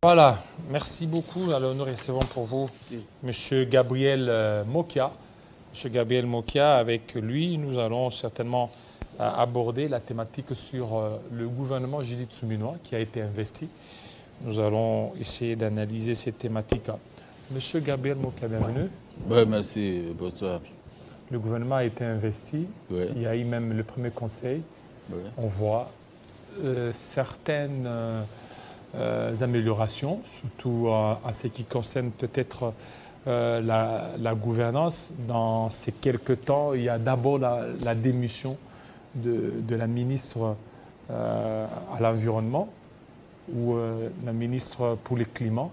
Voilà, merci beaucoup. Alors nous recevons pour vous M. Gabriel Mokia. M. Gabriel Mokia, avec lui, nous allons certainement aborder la thématique sur le gouvernement Judith Suminwa qui a été investi. Nous allons essayer d'analyser cette thématique. M. Gabriel Mokia, bienvenue. Oui, merci, bonsoir. Le gouvernement a été investi. Oui. Il y a eu même le premier conseil. Oui. On voit certaines améliorations, surtout en ce qui concerne peut-être la gouvernance. Dans ces quelques temps, il y a d'abord la démission de la ministre à l'environnement ou la ministre pour le climat.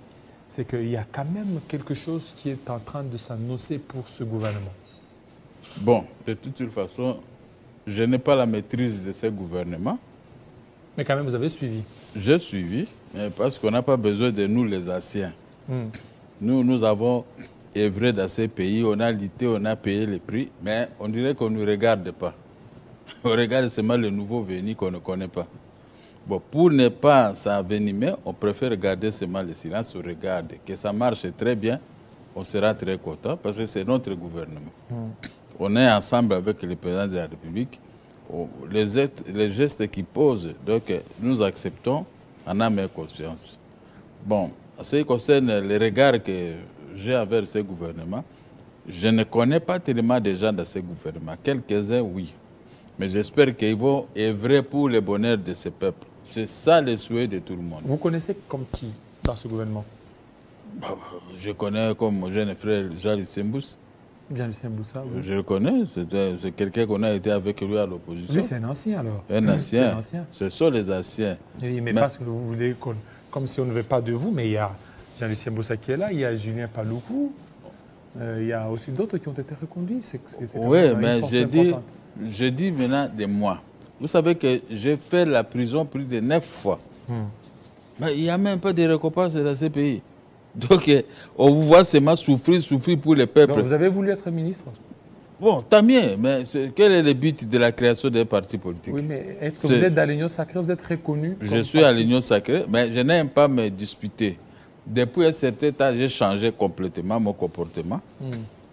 C'est qu'il y a quand même quelque chose qui est en train de s'annoncer pour ce gouvernement. Bon, de toute façon, je n'ai pas la maîtrise de ce gouvernement. Mais quand même, vous avez suivi. J'ai suivi, parce qu'on n'a pas besoin de nous, les anciens. Nous avons œuvré dans ces pays, on a lutté, on a payé les prix, mais on dirait qu'on ne nous regarde pas. On regarde seulement le nouveau venu qu'on ne connaît pas. Bon, pour ne pas s'envenimer, on préfère garder seulement le silence, on regarde. Que ça marche très bien, on sera très content, parce que c'est notre gouvernement. On est ensemble avec le président de la République. Les gestes qu'il pose, donc nous acceptons en âme et conscience. Bon, en ce qui concerne les regards que j'ai envers ce gouvernement, je ne connais pas tellement de gens dans ce gouvernement. Quelques-uns, oui. Mais j'espère qu'ils vont œuvrer pour le bonheur de ce peuple. C'est ça le souhait de tout le monde. Vous connaissez comme qui dans ce gouvernement? Je connais comme mon jeune frère Jean-Lucien Mboussa. Jean-Lucien Mboussa, oui. Je le connais, c'est quelqu'un qu'on a été avec lui à l'opposition. Lui, c'est un ancien alors. Un ancien. Ce sont les anciens. Oui, mais parce que vous voulez, comme si on ne veut pas de vous, mais il y a Jean-Lucien Mboussa qui est là, il y a Julien Paloukou, il y a aussi d'autres qui ont été reconduits. Oui, mais je dis maintenant de moi. Vous savez que j'ai fait la prison plus de 9 fois. Mais il n'y a même pas de récompense dans ces pays. Donc, on vous voit seulement souffrir pour le peuple. Donc, vous avez voulu être ministre? Bon, tant mieux, mais quel est le but de la création d'un parti politique? Oui, mais est-ce que vous êtes dans l'Union sacrée, vous êtes reconnu? Je suis à l'Union sacrée, mais je n'aime pas me disputer. Depuis un certain temps, j'ai changé complètement mon comportement.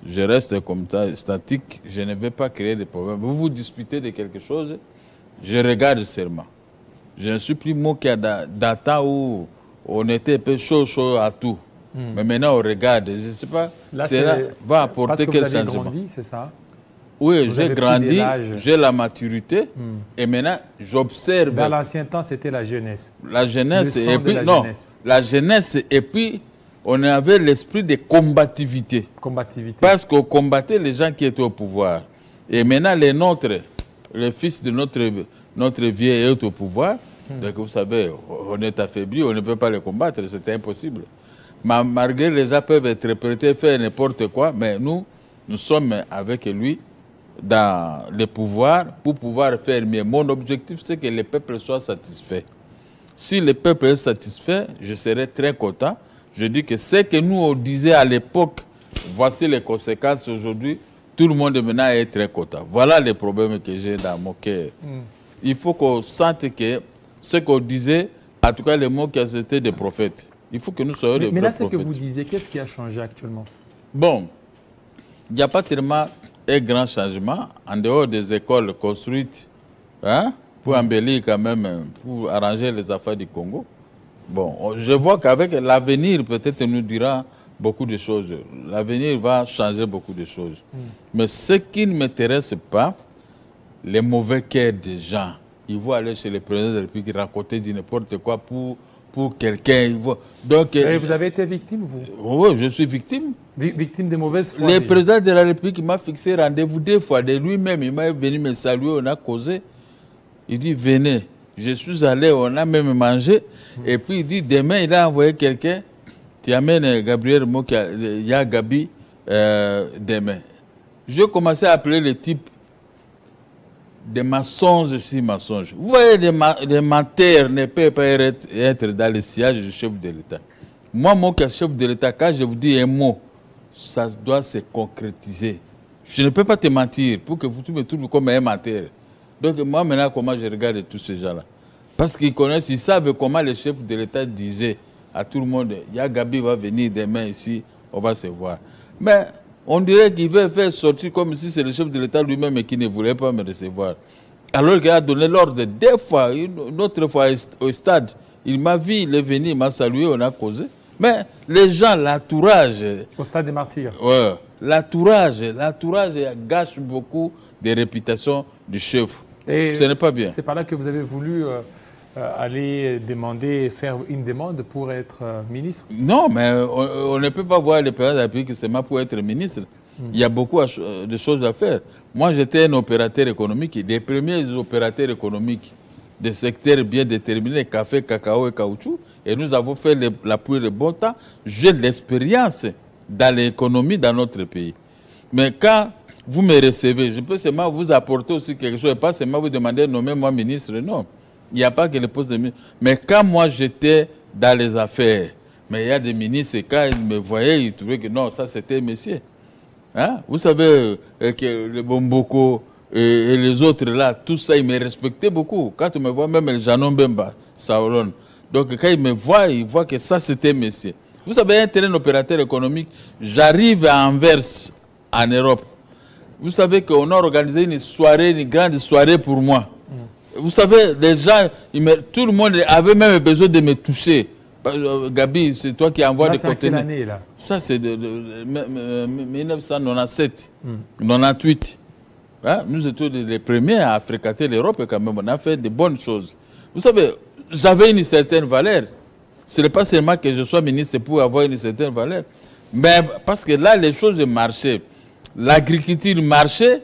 Je reste comme ça, statique. Je ne vais pas créer de problèmes. Vous vous disputez de quelque chose, je regarde seulement. Je ne suis plus moi qui a data où on était un peu chaud à tout. Mais maintenant, on regarde. Je ne sais pas, cela va apporter quel changement. Vous avez grandi, c'est ça? Oui, j'ai grandi, j'ai la maturité, et maintenant, j'observe. Dans l'ancien temps, c'était la jeunesse. La jeunesse, et puis, non, la jeunesse, et puis, on avait l'esprit de combativité. Parce qu'on combattait les gens qui étaient au pouvoir. Et maintenant, les nôtres, les fils de notre vieux est au pouvoir. Donc, vous savez, on est affaibli, on ne peut pas les combattre, c'était impossible. Mais malgré les gens peuvent interpréter, faire n'importe quoi, mais nous sommes avec lui dans le pouvoir pour pouvoir faire mieux. Mon objectif, c'est que le peuple soit satisfait. Si le peuple est satisfait, je serai très content. Je dis que ce que nous on disait à l'époque, voici les conséquences aujourd'hui, tout le monde maintenant est très content. Voilà les problèmes que j'ai dans mon cœur. Il faut qu'on sente que ce qu'on disait, en tout cas les mots qui étaient des prophètes, il faut que nous soyons des vrais prophètes. Mais là, ce que vous disiez, qu'est-ce qui a changé actuellement? Bon, il n'y a pas tellement un grand changement en dehors des écoles construites pour embellir quand même, pour arranger les affaires du Congo. Bon, je vois qu'avec l'avenir, peut-être nous dira beaucoup de choses. L'avenir va changer beaucoup de choses. Mais ce qui ne m'intéresse pas, les mauvais cœurs des gens. Ils vont aller chez le président de la République raconter du n'importe quoi pour quelqu'un. Donc, vous avez été victime, vous? Oui, je suis victime. Victime de mauvaise foi? Le président de la République m'a fixé rendez-vous 2 fois de lui-même. Il m'a venu me saluer, on a causé. Il dit, venez. Je suis allé, on a même mangé. Et puis il dit, demain, il a envoyé quelqu'un. Tu amènes Gabriel Mokia, il y a Gabi demain. Je commençais à appeler le type des mensonges sur mensonges. Vous voyez, les menteurs ne peuvent pas être dans le sillage du chef de l'État. Moi, mon chef de l'État, quand je vous dis un mot, ça doit se concrétiser. Je ne peux pas te mentir pour que vous me trouviez comme un menteur. Donc moi, maintenant, comment je regarde tous ces gens-là? Parce qu'ils connaissent, ils savent comment le chef de l'État disait à tout le monde, Gabi va venir demain ici, on va se voir. Mais on dirait qu'il veut faire sortir comme si c'est le chef de l'État lui-même qui ne voulait pas me recevoir. Alors qu'il a donné l'ordre 2 fois, une autre fois au stade. Il m'a vu, il est venu, il m'a salué, on a causé. Mais les gens, l'entourage... Au stade des Martyrs. Ouais, l'entourage gâche beaucoup de réputation du chef. Et ce n'est pas bien. C'est par là que vous avez voulu aller faire une demande pour être ministre? Non, mais on ne peut pas voir le président de la République seulement pour être ministre. Il y a beaucoup de choses à faire. Moi, j'étais un opérateur économique, des premiers opérateurs économiques des secteurs bien déterminés, café, cacao et caoutchouc. Et nous avons fait la pluie de bon temps. J'ai de l'expérience dans l'économie dans notre pays. Mais quand vous me recevez, je peux seulement vous apporter aussi quelque chose et pas seulement vous demander de nommer moi ministre. Non, il n'y a pas que le poste de ministre. Mais quand moi j'étais dans les affaires, mais il y a des ministres, quand ils me voyaient, ils trouvaient que non, ça c'était monsieur. Hein? Vous savez que le Bomboko et les autres là, tout ça, ils me respectaient beaucoup. Quand ils me voient, même le Janon Bemba, Saolon. Donc quand ils me voient, ils voient que ça c'était monsieur. Vous savez, un terrain opérateur économique, j'arrive à Anvers, en Europe. Vous savez qu'on a organisé une grande soirée pour moi. Vous savez, les gens, tout le monde avait même besoin de me toucher. Gabi, c'est toi qui envoies des contenus. C'est quelle année, là? Ça, c'est de 1997, 98. Hein? Nous étions les premiers à fréquenter l'Europe quand même. On a fait de bonnes choses. Vous savez, j'avais une certaine valeur. Ce n'est pas seulement que je sois ministre pour avoir une certaine valeur. Mais parce que là, les choses marchaient. L'agriculture marchait,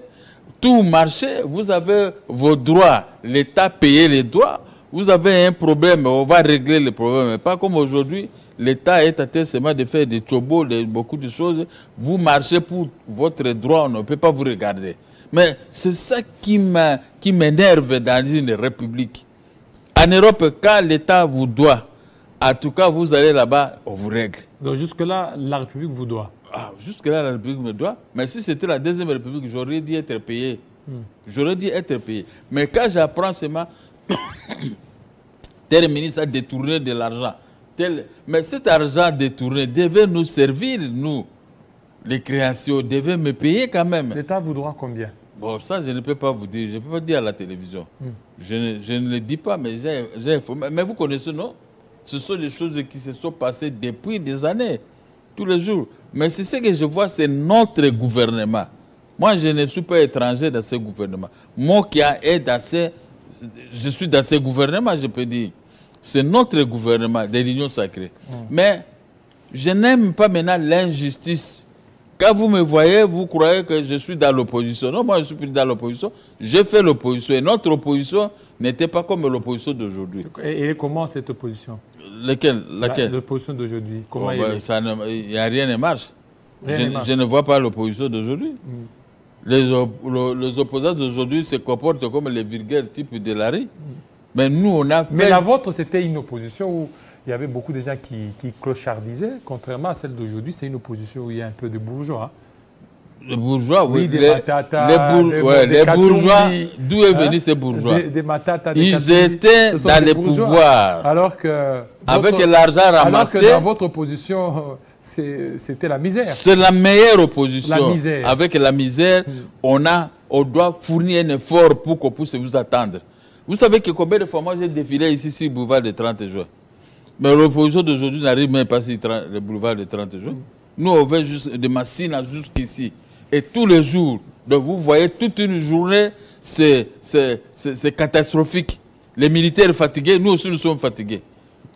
tout marchait. Vous avez vos droits. L'État payait les droits. Vous avez un problème, on va régler le problème. Mais pas comme aujourd'hui, l'État est à terre seulement de faire des chobos, beaucoup de choses. Vous marchez pour votre droit, on ne peut pas vous regarder. Mais c'est ça qui m'énerve dans une république. En Europe, quand l'État vous doit, en tout cas, vous allez là-bas, on vous règle. Donc jusque-là, la République vous doit? Jusque-là, la République me doit. Mais si c'était la deuxième République, j'aurais dû être payé. J'aurais dû être payé. Mais quand j'apprends seulement... tel ministre a détourné de l'argent. Mais cet argent détourné devait nous servir, nous, les créations, devait me payer quand même. L'État vous doit combien? Bon, ça, je ne peux pas vous dire. Je ne peux pas dire à la télévision. Je ne le dis pas, mais j'ai informé. Mais vous connaissez, non? Ce sont des choses qui se sont passées depuis des années, tous les jours. Mais c'est ce que je vois, c'est notre gouvernement. Moi, je ne suis pas étranger dans ce gouvernement. Moi qui est dans ce... Je suis dans ce gouvernement, je peux dire. C'est notre gouvernement de l'Union sacrée. Mais je n'aime pas maintenant l'injustice. Quand vous me voyez, vous croyez que je suis dans l'opposition. Non, moi je suis plus dans l'opposition. J'ai fait l'opposition. Et notre opposition n'était pas comme l'opposition d'aujourd'hui. Et comment cette opposition? Laquelle? L'opposition d'aujourd'hui. Comment il n'y a rien ne marche. Je ne vois pas l'opposition d'aujourd'hui. Les opposants d'aujourd'hui se comportent comme les vulgaires types de la rue. Mais nous, on a fait... Mais la vôtre, c'était une opposition où il y avait beaucoup de gens qui clochardisaient. Contrairement à celle d'aujourd'hui, c'est une opposition où il y a un peu de bourgeois. Les bourgeois, oui. Des matatas, les bourgeois, d'où est venu ces bourgeois? Des matatas, des Ils étaient dans les pouvoirs. Alors que... Avec l'argent ramassé... Alors que dans votre opposition... C'était la misère. C'est la meilleure opposition. La misère. Avec la misère, on doit fournir un effort pour qu'on puisse vous attendre. Vous savez que combien de fois moi j'ai défilé ici sur le boulevard de 30 juin. Mais l'opposition d'aujourd'hui n'arrive même pas sur le boulevard de 30 juin. Nous, on va juste de Massina jusqu'ici. Et tous les jours, donc vous voyez toute une journée, c'est catastrophique. Les militaires fatigués, nous aussi nous sommes fatigués.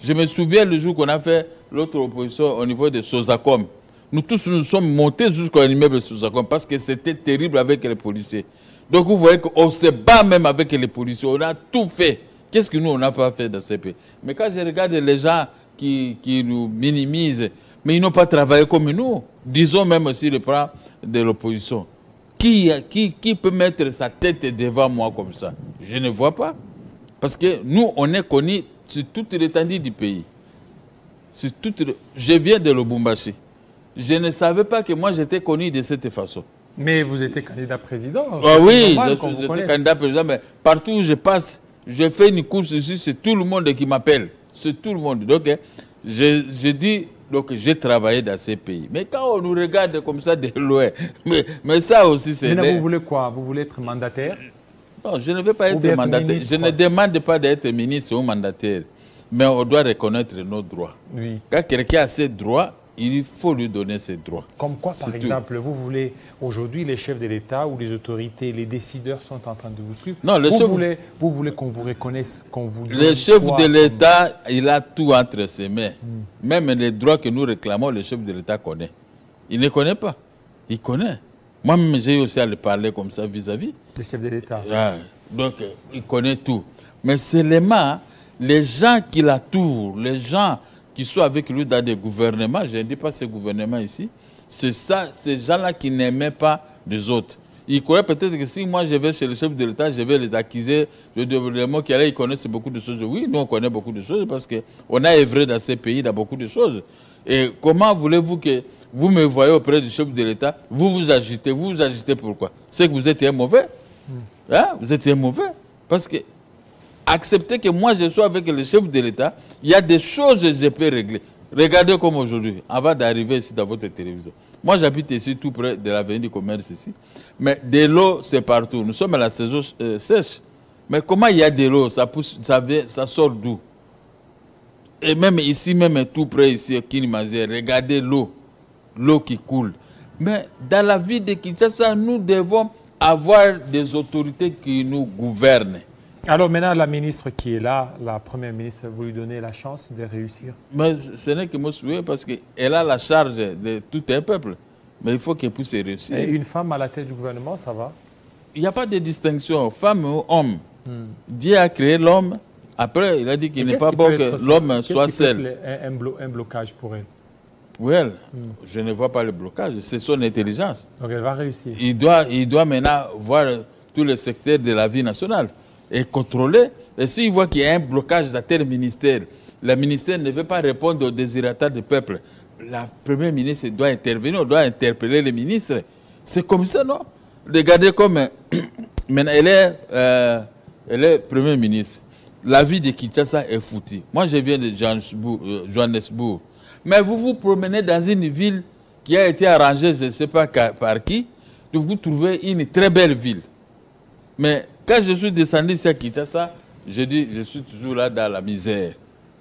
Je me souviens le jour qu'on a fait l'autre opposition au niveau de Sozacom. Nous tous nous sommes montés jusqu'à l'immeuble de Sozacom parce que c'était terrible avec les policiers. Donc vous voyez qu'on se bat même avec les policiers. On a tout fait. Qu'est-ce que nous, on n'a pas fait dans ces pays? Mais quand je regarde les gens qui nous minimisent, mais ils n'ont pas travaillé comme nous. Disons même aussi le plan de l'opposition. Qui peut mettre sa tête devant moi comme ça? Je ne vois pas. Parce que nous, on est connus sur toute l'étendue du pays. Je viens de Lubumbashi. Je ne savais pas que moi, j'étais connu de cette façon. Mais vous étiez candidat président. Oui, j'étais candidat président, mais partout où je passe, je fais une course ici, c'est tout le monde qui m'appelle. C'est tout le monde. Donc, Je dis, donc j'ai travaillé dans ces pays. Mais quand on nous regarde comme ça de loin, mais ça aussi c'est... Mais vous voulez quoi? Vous voulez être mandataire? Non, je ne veux pas être mandataire. Je ne demande pas d'être ministre ou mandataire. Mais on doit reconnaître nos droits. Oui. Quand quelqu'un a ses droits, il faut lui donner ses droits. Comme quoi, par exemple, vous voulez, aujourd'hui, les chefs de l'État ou les autorités, les décideurs sont en train de vous suivre. Non, vous voulez qu'on vous reconnaisse, qu'on vous donne le chef de l'État, il a tout entre ses mains. Même les droits que nous réclamons, le chef de l'État connaît. Il ne connaît pas. Il connaît. Moi-même, j'ai aussi à le parler comme ça vis-à-vis. Le chef de l'État. Donc, il connaît tout. Mais seulement, les gens qui l'entourent, les gens qui sont avec lui dans des gouvernements, je ne dis pas ces gouvernements ici, c'est ça, ces gens-là qui n'aimaient pas des autres. Ils croyaient peut-être que si moi je vais chez le chef de l'État, je vais les accuser, je dis le mot qu'il ils connaissent beaucoup de choses. Oui, nous on connaît beaucoup de choses parce qu'on a œuvré dans ces pays, dans beaucoup de choses. Et comment voulez-vous que vous me voyez auprès du chef de l'État, vous vous agitez pourquoi? C'est que vous êtes un mauvais. Hein? Vous êtes un mauvais. Parce que acceptez que moi je sois avec le chef de l'État, il y a des choses que je peux régler. Regardez comme aujourd'hui, avant d'arriver ici dans votre télévision. Moi j'habite ici tout près de l'avenue du commerce ici. Mais de l'eau c'est partout. Nous sommes à la saison sèche. Mais comment il y a de l'eau? Ça pousse, ça sort d'où? Et même ici, même tout près ici, à Kinimazé, regardez l'eau. L'eau qui coule. Mais dans la vie de Kinshasa, nous devons avoir des autorités qui nous gouvernent. Alors maintenant, la ministre qui est là, la première ministre, vous lui donnez la chance de réussir? Mais ce n'est que mon souhait parce qu'elle a la charge de tout un peuple. Mais il faut qu'elle puisse réussir. Et une femme à la tête du gouvernement, ça va? Il n'y a pas de distinction, femme ou homme. Dieu a créé l'homme. Après, il a dit qu'il n'est pas bon que l'homme soit seul. Un blocage pour elle? Pour elle, je ne vois pas le blocage. C'est son intelligence. Donc elle va réussir. Il doit maintenant voir tous les secteurs de la vie nationale et contrôler. Et s'il voit qu'il y a un blocage dans tel ministère, le ministère ne veut pas répondre aux désirata du peuple. La première ministre doit intervenir, doit interpeller les ministres. C'est comme ça, non? Regardez comme maintenant elle est première ministre. La vie de Kinshasa est foutue. Moi, je viens de Johannesburg. Mais vous vous promenez dans une ville qui a été arrangée, je ne sais pas par qui, vous trouvez une très belle ville. Mais quand je suis descendu ici à Kinshasa, je dis, je suis toujours là dans la misère.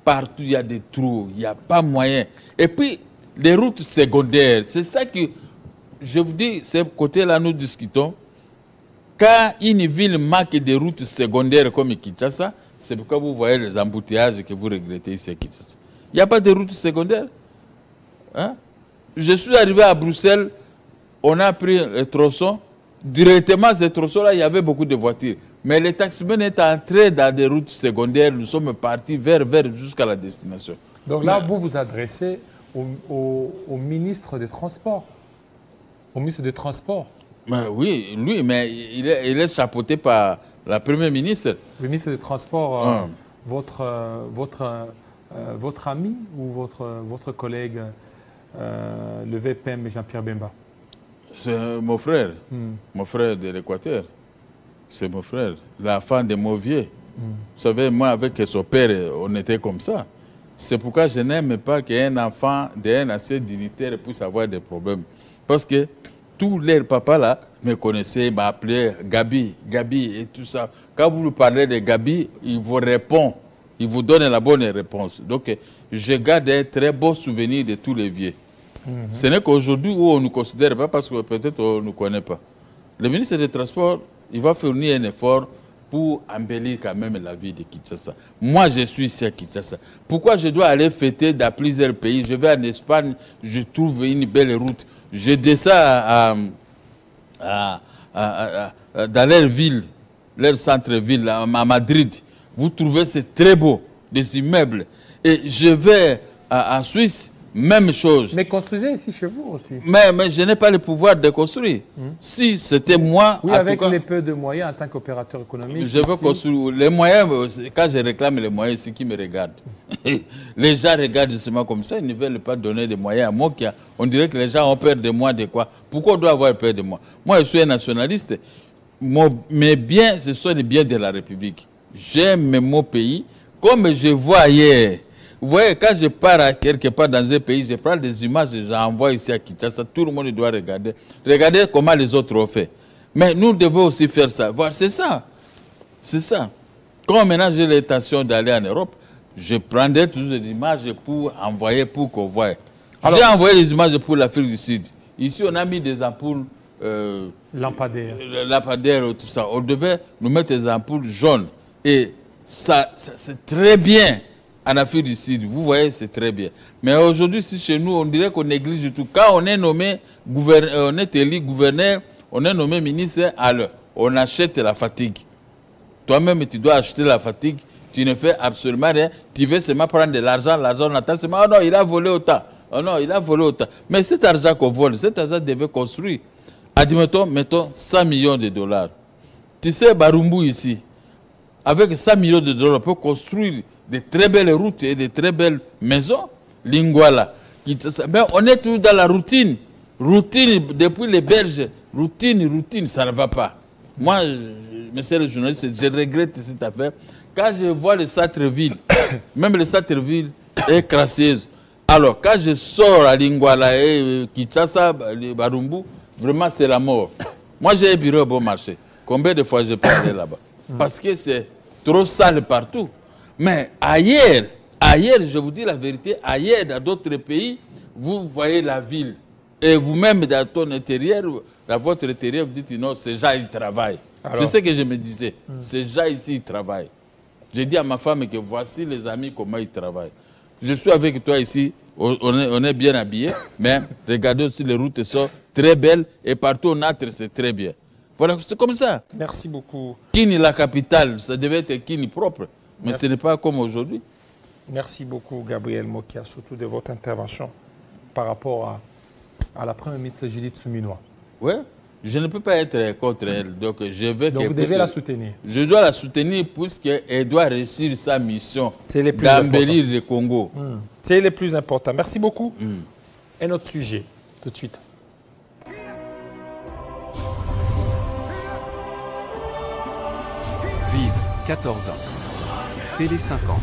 Partout, il y a des trous, il n'y a pas moyen. Et puis, les routes secondaires, c'est ça que, je vous dis, ce côté-là, nous discutons. Quand une ville manque des routes secondaires comme Kinshasa, c'est pourquoi vous voyez les embouteillages que vous regrettez ici à Kinshasa. Il n'y a pas de route secondaire. Hein? Je suis arrivé à Bruxelles, on a pris le tronçon. Directement, ce tronçon-là, il y avait beaucoup de voitures. Mais les taximens étaient entrés dans des routes secondaires. Nous sommes partis vers jusqu'à la destination. Donc là, vous vous adressez au ministre des Transports. Au ministre des Transports. Ben oui, lui, mais il est chapeauté par la première ministre. Le ministre des Transports, votre ami ou votre collègue, le VPM Jean-Pierre Bemba? C'est mon frère, mon frère de l'Équateur. C'est mon frère, l'enfant de Mauvier. Vous savez, moi, avec son père, on était comme ça. C'est pourquoi je n'aime pas qu'un enfant d'un assez dignitaire puisse avoir des problèmes. Parce que tous les papas là me connaissaient, m'appelaient Gabi et tout ça. Quand vous lui parlez de Gabi, il vous répond. Il vous donne la bonne réponse. Donc, je garde un très beau souvenir de tous les vieux. Ce n'est qu'aujourd'hui où on ne nous considère pas parce que peut-être on ne nous connaît pas. Le ministre des Transports, il va fournir un effort pour embellir quand même la vie de Kinshasa. Moi, je suis ici à Kinshasa. Pourquoi je dois aller fêter dans plusieurs pays? Je vais en Espagne, je trouve une belle route. Je descends dans leur ville, leur centre-ville, à Madrid. Vous trouvez c'est très beau, des immeubles. Et je vais en Suisse, même chose. Mais construisez ici chez vous aussi. Mais je n'ai pas le pouvoir de construire. Si c'était moi... Oui, avec les peu de moyens en tant qu'opérateur économique. Je veux construire. Les moyens, quand je réclame les moyens, c'est qui me regarde. Les gens regardent justement comme ça, ils ne veulent pas donner des moyens à moi. On dirait que les gens ont peur de moi, de quoi? Pourquoi on doit avoir peur de moi? Moi, je suis un nationaliste. Mes biens, ce sont les biens de la République. J'aime mon pays. Comme je vois hier, Vous voyez, quand je pars à quelque part dans un pays, je prends des images et j'envoie ici à Kinshasa. Tout le monde doit regarder. Regardez comment les autres ont fait. Mais nous devons aussi faire ça. Voilà, c'est ça. C'est ça. Quand maintenant j'ai l'intention d'aller en Europe, je prendrai toujours des images pour envoyer, pour qu'on voie. J'ai envoyé des images pour l'Afrique du Sud. Ici, on a mis des ampoules lampadaires, tout ça. On devait nous mettre des ampoules jaunes. Et ça c'est très bien en Afrique du Sud. Vous voyez, c'est très bien. Mais aujourd'hui, si chez nous, on dirait qu'on néglige tout. Quand on est nommé on est élu gouverneur, on est nommé ministre, alors on achète la fatigue. Toi-même, tu dois acheter la fatigue. Tu ne fais absolument rien. Tu veux seulement prendre de l'argent. L'argent, on attend seulement. Oh non, il a volé autant. Oh non, il a volé autant. Mais cet argent qu'on vole, cet argent devait construire. Admettons, mettons 100 millions de dollars. Tu sais, Barumbu ici, avec 100 millions de dollars, on peut construire de très belles routes et de très belles maisons. Lingwala. Mais on est toujours dans la routine. Routine, depuis les berges. Routine, ça ne va pas. Moi, monsieur le journaliste, je regrette cette affaire. Quand je vois le centre-ville, même le centre-ville est crasseuse. Alors, quand je sors à Lingwala et Kinshasa, Barumbu, vraiment c'est la mort. Moi, j'ai un bureau au bon marché. Combien de fois je peux aller là-bas? Parce que c'est trop sale partout. Mais ailleurs, je vous dis la vérité, ailleurs, dans d'autres pays, vous voyez la ville. Et vous-même, dans ton intérieur, dans votre intérieur, vous dites non, ces gens, ils travaillent. C'est ce que je me disais. Ces gens ici, ils travaillent. J'ai dit à ma femme que voici les amis, comment ils travaillent. Je suis avec toi ici, on est bien habillés, mais regardez aussi, les routes sont très belles et partout on entre, c'est très bien. Voilà, c'est comme ça. Merci beaucoup. Kini, la capitale, ça devait être Kini propre, mais ce n'est pas comme aujourd'hui. Merci beaucoup, Gabriel Mokia, surtout de votre intervention par rapport à la première ministre Judith Suminwa. Oui. Je ne peux pas être contre elle, donc je vais... Donc vous devez la soutenir. Je dois la soutenir puisqu'elle doit réussir sa mission d'embellir le Congo. C'est le plus important. Merci beaucoup. Un autre sujet, tout de suite. Vive, 14 ans. Télé 50.